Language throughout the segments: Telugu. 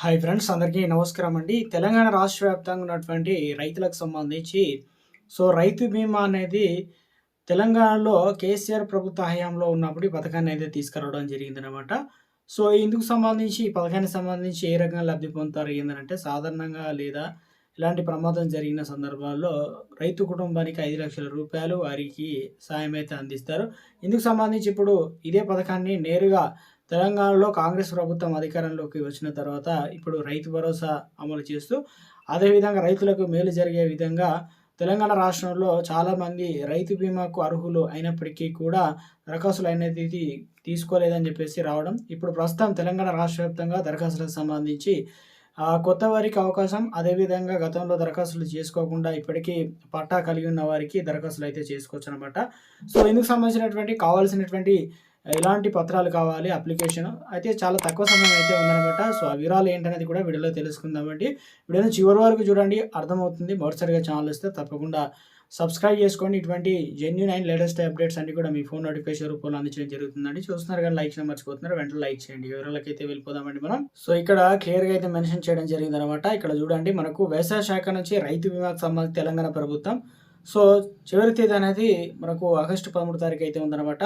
హాయ్ ఫ్రెండ్స్ అందరికీ నమస్కారం అండి. తెలంగాణ రాష్ట్ర వ్యాప్తంగా ఉన్నటువంటి రైతులకు సంబంధించి రైతు బీమా అనేది తెలంగాణలో కేసీఆర్ ప్రభుత్వ హయాంలో ఉన్నప్పుడు ఈ పథకాన్ని అయితే తీసుకురావడం జరిగిందనమాట. ఇందుకు సంబంధించి ఈ పథకానికి సంబంధించి ఏ రకంగా లబ్ధి పొందుతారు ఏందనంటే సాధారణంగా లేదా ఇలాంటి ప్రమాదం జరిగిన సందర్భాల్లో రైతు కుటుంబానికి రూ. 5,00,000 వారికి సాయం అయితే అందిస్తారు. ఇందుకు సంబంధించి ఇప్పుడు ఇదే పథకాన్ని నేరుగా తెలంగాణలో కాంగ్రెస్ ప్రభుత్వం అధికారంలోకి వచ్చిన తర్వాత ఇప్పుడు రైతు భరోసా అమలు చేస్తూ, అదేవిధంగా రైతులకు మేలు జరిగే విధంగా తెలంగాణ రాష్ట్రంలో చాలామంది రైతు బీమాకు అర్హులు అయినప్పటికీ కూడా దరఖాస్తులు అనేది తీసుకోలేదని చెప్పేసి రావడం. ఇప్పుడు ప్రస్తుతం తెలంగాణ రాష్ట్ర వ్యాప్తంగా దరఖాస్తులకు సంబంధించి కొత్త వారికి అవకాశం, అదేవిధంగా గతంలో దరఖాస్తులు చేసుకోకుండా ఇప్పటికీ పట్టా కలిగి ఉన్న వారికి దరఖాస్తులు అయితే చేసుకోవచ్చనమాట. ఇందుకు సంబంధించినటువంటి కావాల్సినటువంటి ఎలాంటి పత్రాలు కావాలి అప్లికేషన్ అయితే చాలా తక్కువ సమయం అయితే ఉందనమాట. ఆ వివరాలు ఏంటనేది కూడా వీడియోలో తెలుసుకుందామండి. వీడియోని చివరి వరకు చూడండి, అర్థమవుతుంది. మొదటిసారిగా ఛానల్ వస్తే తప్పకుండా సబ్స్క్రైబ్ చేసుకోండి. ఇటువంటి జెన్యూన్ అండ్ లేటెస్ట్ అప్డేట్స్ అన్ని కూడా మీ ఫోన్ నోటిఫికేషన్ రూపంలో అందించడం జరుగుతుందండి. చూస్తున్నారు కానీ లైక్ చేయడం మర్చిపోతున్నారు, వెంటనే లైక్ చేయండి. వివరాలకైతే వెళ్ళిపోదామండి మనం. ఇక్కడ క్లియర్గా అయితే మెన్షన్ చేయడం జరిగిందనమాట. ఇక్కడ చూడండి, మనకు వ్యవసాయ శాఖ నుంచి రైతు బీమాకు సంబంధించి తెలంగాణ ప్రభుత్వం చివరి తేదీ అనేది మనకు ఆగస్టు 13 తారీఖు అయితే ఉందనమాట.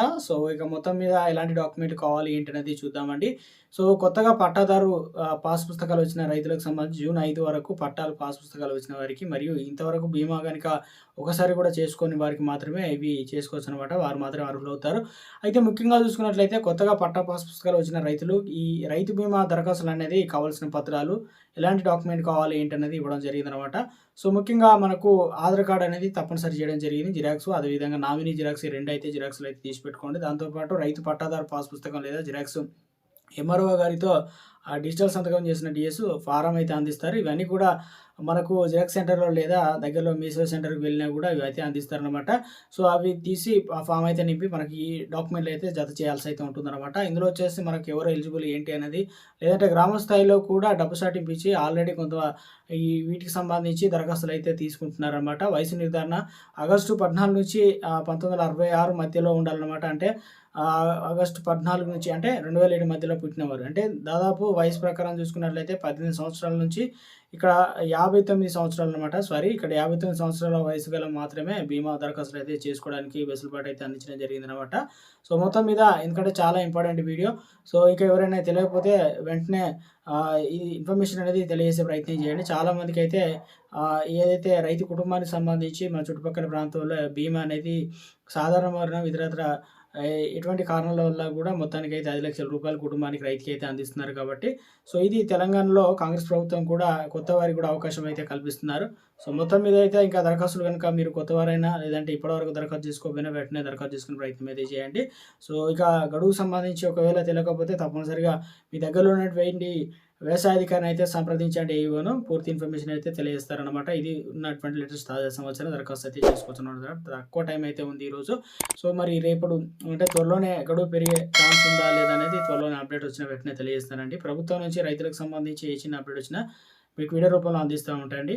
ఇక మొత్తం మీద ఎలాంటి డాక్యుమెంట్ కావాలి ఏంటనేది చూద్దామండి. కొత్తగా పట్టాదారు పాస్ పుస్తకాలు వచ్చిన రైతులకు సంబంధించి జూన్ 5 వరకు పట్టాలు పాస్ పుస్తకాలు వచ్చిన వారికి, మరియు ఇంతవరకు బీమా కనుక ఒకసారి కూడా చేసుకొని వారికి మాత్రమే ఇవి చేసుకోవచ్చు అనమాట. వారు మాత్రమే అర్హులవుతారు. అయితే ముఖ్యంగా చూసుకున్నట్లయితే కొత్తగా పట్టా పాస్ పుస్తకాలు వచ్చిన రైతులు ఈ రైతు బీమా దరఖాస్తులు అనేది కావాల్సిన పత్రాలు, ఎలాంటి డాక్యుమెంట్ కావాలి ఏంటనేది ఇవ్వడం జరిగిందనమాట. ముఖ్యంగా మనకు ఆధార్ కార్డ్ అనేది తప్పనిసరి చేయడం జరిగింది. జిరాక్స్, అదేవిధంగా నామినీ జిరాక్స్, ఈ 2 అయితే జిరాక్స్లు అయితే తీసి పెట్టుకోండి. దాంతోపాటు రైతు పట్టాదారు పాస్ పుస్తకం లేదా జిరాక్స్ ఎంఆర్ఓ గారితో డిజిటల్ సంతకం చేసిన డిఎస్ ఫారం అయితే అందిస్తారు. ఇవన్నీ కూడా మనకు జిరాక్స్ సెంటర్లో లేదా దగ్గరలో మీ సేవా సెంటర్కి వెళ్ళినా కూడా ఇవి అయితే అందిస్తారనమాట. అవి తీసి ఆ ఫామ్ అయితే నింపి మనకి ఈ డాక్యుమెంట్లు అయితే జత చేయాల్సి అయితే ఉంటుందన్నమాట. ఇందులో వచ్చేసి మనకు ఎవరు ఎలిజిబుల్ ఏంటి అనేది, లేదంటే గ్రామ స్థాయిలో కూడా డబ్బు సాటింపు ఇచ్చి ఆల్రెడీ కొంత వీటికి సంబంధించి దరఖాస్తులు అయితే తీసుకుంటున్నారనమాట. వయసు నిర్ధారణ ఆగస్టు 14 నుంచి 1966 మధ్యలో ఉండాలన్నమాట. అంటే ఆగస్టు 14 నుంచి అంటే 2007 మధ్యలో పుట్టినవారు, అంటే దాదాపు వయసు ప్రకారం చూసుకున్నట్లయితే 18 సంవత్సరాల నుంచి ఇక్కడ 59 సంవత్సరాలు అనమాట. ఇక్కడ 59 సంవత్సరాల వయసు గల మాత్రమే బీమా దరఖాస్తులు అయితే చేసుకోవడానికి వెసులుబాటు అయితే అందించడం జరిగిందనమాట. మొత్తం మీద ఎందుకంటే చాలా ఇంపార్టెంట్ వీడియో. ఇంకా ఎవరైనా తెలియకపోతే వెంటనే ఈ ఇన్ఫర్మేషన్ అనేది తెలియజేసే ప్రయత్నం చేయండి. చాలామందికి అయితే ఏదైతే రైతు కుటుంబానికి సంబంధించి మన చుట్టుపక్కల ప్రాంతంలో బీమా అనేది సాధారణ మరణం, ఇతరత్ర ఎటువంటి కారణాల వల్ల కూడా మొత్తానికి అయితే రూ. 5,00,000 కుటుంబానికి రైతుకి అయితే అందిస్తున్నారు కాబట్టి ఇది తెలంగాణలో కాంగ్రెస్ ప్రభుత్వం కూడా కొత్త వారికి కూడా అవకాశం అయితే కల్పిస్తున్నారు. మొత్తం మీద అయితే ఇంకా దరఖాస్తులు కనుక మీరు కొత్తవారైనా లేదంటే ఇప్పటివరకు దరఖాస్తు చేసుకోకపోయినా వెంటనే దరఖాస్తు చేసుకునే ప్రయత్నం అయితే చేయండి. ఇక గడువు సంబంధించి ఒకవేళ తెలియకపోతే తప్పనిసరిగా మీ దగ్గరలో ఉన్నటువంటి వ్యవసాయ అధికారిని అయితే సంప్రదించండి. ఏవోను పూర్తి ఇన్ఫర్మేషన్ అయితే తెలియజేస్తారనమాట. ఇది ఉన్నటువంటి లేటెస్ట్ తాజా సమాచారం. దరఖాస్తు అయితే చేసుకోవచ్చు. తక్కువ టైం అయితే ఉంది ఈరోజు. మరి రేపటి అంటే త్వరలోనే గడువు పెరిగే ఛాన్స్ ఉందా లేదా అనేది త్వరలోనే అప్డేట్ వచ్చిన వెంటనే తెలియజేస్తానండి. ప్రభుత్వం నుంచి రైతులకు సంబంధించి ఏ చిన్న అప్డేట్ వచ్చినా మీకు వీడియో రూపంలో అందిస్తూ ఉంటాయండి.